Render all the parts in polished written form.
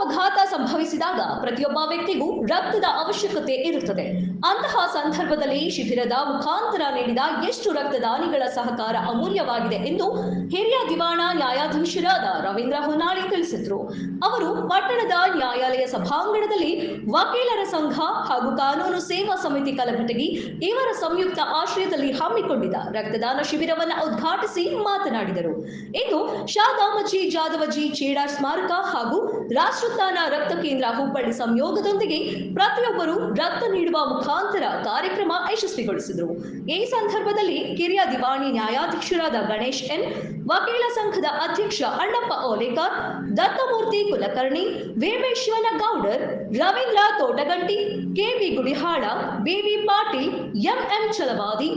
ಅಪಘಾತ ಸಂಭವಿಸಿದಾಗ ಪ್ರತಿಯೊಬ್ಬ ವ್ಯಕ್ತಿಗೂ ರಕ್ತದ ಅವಶ್ಯಕತೆ ಇರುತ್ತದೆ. ಅಂತಹ ಸಂದರ್ಭದಲ್ಲಿ ಶಿಬಿರದ ಮುಖಾಂತರ ನೀಡಿದ ಎಷ್ಟು ರಕ್ತದಾನಿಗಳ ಸಹಕಾರ ಅಮೂಲ್ಯವಾಗಿದೆ ಎಂದು ಹಿರಿಯ ದಿವಾಣ ನ್ಯಾಯಾಧೀಶರಾದ ರವೀಂದ್ರ ಹೊನ್ನಾಳಿ ತಿಳಿಸಿದರು. ಅವರು ಪಟ್ಟಣದ ನ್ಯಾಯಾಲಯ ಸಭಾಂಗಣದಲ್ಲಿ ವಕೀಲರ ಸಂಘ ಹಾಗೂ ಕಾನೂನು ಸೇವಾ ಸಮಿತಿ ಕಲಘಟಗಿ ಇವರ ಸಂಯುಕ್ತ ಆಶ್ರಯದಲ್ಲಿ ಹಮ್ಮಿಕೊಂಡಿದ್ದ ರಕ್ತದಾನ ಶಿಬಿರವನ್ನು ಉದ್ಘಾಟಿಸಿ ಮಾತನಾಡಿದರು. ಇಂದು ಶಾದಾಮಜಿ ಜಾದವಜಿ ಚೇಡಾ ಸ್ಮಾರಕ ಹಾಗೂ ರಾಷ್ಟ್ರೋತ್ಥಾನ ರಕ್ತ ಕೇಂದ್ರ ಹುಬ್ಬಳ್ಳಿ ಸಂಯೋಗದೊಂದಿಗೆ ಪ್ರತಿಯೊಬ್ಬರು ರಕ್ತ ನೀಡುವ ಮುಖಾಂತರ ಕಾರ್ಯಕ್ರಮ ಯಶಸ್ವಿಗೊಳಿಸಿದರು. ಈ ಸಂದರ್ಭದಲ್ಲಿ ಕಿರಿಯ ದಿವಾಣಿ ನ್ಯಾಯಾಧೀಶರಾದ ಗಣೇಶ್ ಎನ್, ವಕೀಲ ಸಂಘದ ಅಧ್ಯಕ್ಷ Annappa Olekar, Dattamurthy Kulkarni, Vemeshwara Goudar, Ravindra Thotaganti, KB Gudihal, BV Patil, MM Chalavadi,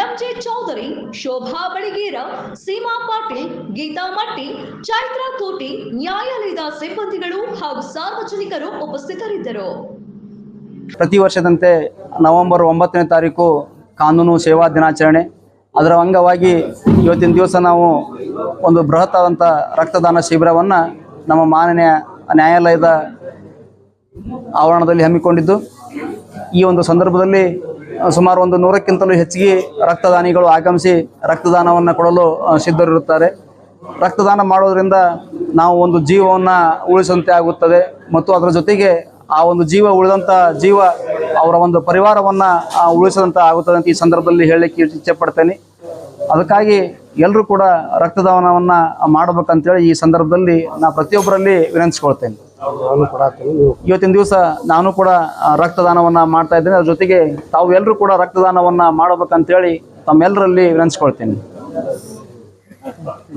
MJ Chaudhari, Shobha Baligera, Seema Patil, Geeta Matti, Chaitra ಕೋಟಿ, ನ್ಯಾಯಾಲಯದ ಸಿಬ್ಬಂದಿಗಳು ಹಾಗೂ ಸಾರ್ವಜನಿಕರು ಉಪಸ್ಥಿತರಿದ್ದರು. ಪ್ರತಿ ವರ್ಷದಂತೆ ನವೆಂಬರ್ 9ನೇ ತಾರೀಕು ಕಾನೂನು ಸೇವಾ ದಿನಾಚರಣೆ. ಅದರ ಅಂಗವಾಗಿ ಇವತ್ತಿನ ದಿವಸ ನಾವು ಒಂದು ಬೃಹತ್ತಾದಂಥ ರಕ್ತದಾನ ಶಿಬಿರವನ್ನು ನಮ್ಮ ಮಾನನೀಯ ನ್ಯಾಯಾಲಯದ ಆವರಣದಲ್ಲಿ ಹಮ್ಮಿಕೊಂಡಿದ್ದು, ಈ ಒಂದು ಸಂದರ್ಭದಲ್ಲಿ ಸುಮಾರು 100ಕ್ಕಿಂತಲೂ ಹೆಚ್ಚಿಗೆ ರಕ್ತದಾನಿಗಳು ಆಗಮಿಸಿ ರಕ್ತದಾನವನ್ನು ಕೊಡಲು ಸಿದ್ಧರಿರುತ್ತಾರೆ. ರಕ್ತದಾನ ಮಾಡೋದರಿಂದ ನಾವು ಒಂದು ಜೀವವನ್ನು ಉಳಿಸಂತೆ ಆಗುತ್ತದೆ ಮತ್ತು ಅದರ ಜೊತೆಗೆ ಆ ಒಂದು ಜೀವ ಉಳಿದಂಥ ಜೀವ ಅವರ ಒಂದು ಪರಿವಾರವನ್ನು ಉಳಿಸಿದಂಥ ಆಗುತ್ತದೆ ಅಂತ ಈ ಸಂದರ್ಭದಲ್ಲಿ ಹೇಳಲಿಕ್ಕೆ ಇಚ್ಛೆಪಡ್ತೇನೆ. ಅದಕ್ಕಾಗಿ ಎಲ್ಲರೂ ಕೂಡ ರಕ್ತದಾನವನ್ನು ಮಾಡಬೇಕಂತೇಳಿ ಈ ಸಂದರ್ಭದಲ್ಲಿ ನಾನು ಪ್ರತಿಯೊಬ್ಬರಲ್ಲಿ ವಿನಂತಿಸ್ಕೊಳ್ತೇನೆ. ಇವತ್ತಿನ ದಿವಸ ನಾನು ಕೂಡ ರಕ್ತದಾನವನ್ನು ಮಾಡ್ತಾ ಇದ್ದೇನೆ. ಅದ್ರ ಜೊತೆಗೆ ತಾವು ಎಲ್ಲರೂ ಕೂಡ ರಕ್ತದಾನವನ್ನು ಮಾಡಬೇಕಂತೇಳಿ ತಮ್ಮೆಲ್ಲರಲ್ಲಿ ವಿನಂತಿಸ್ಕೊಳ್ತೇನೆ.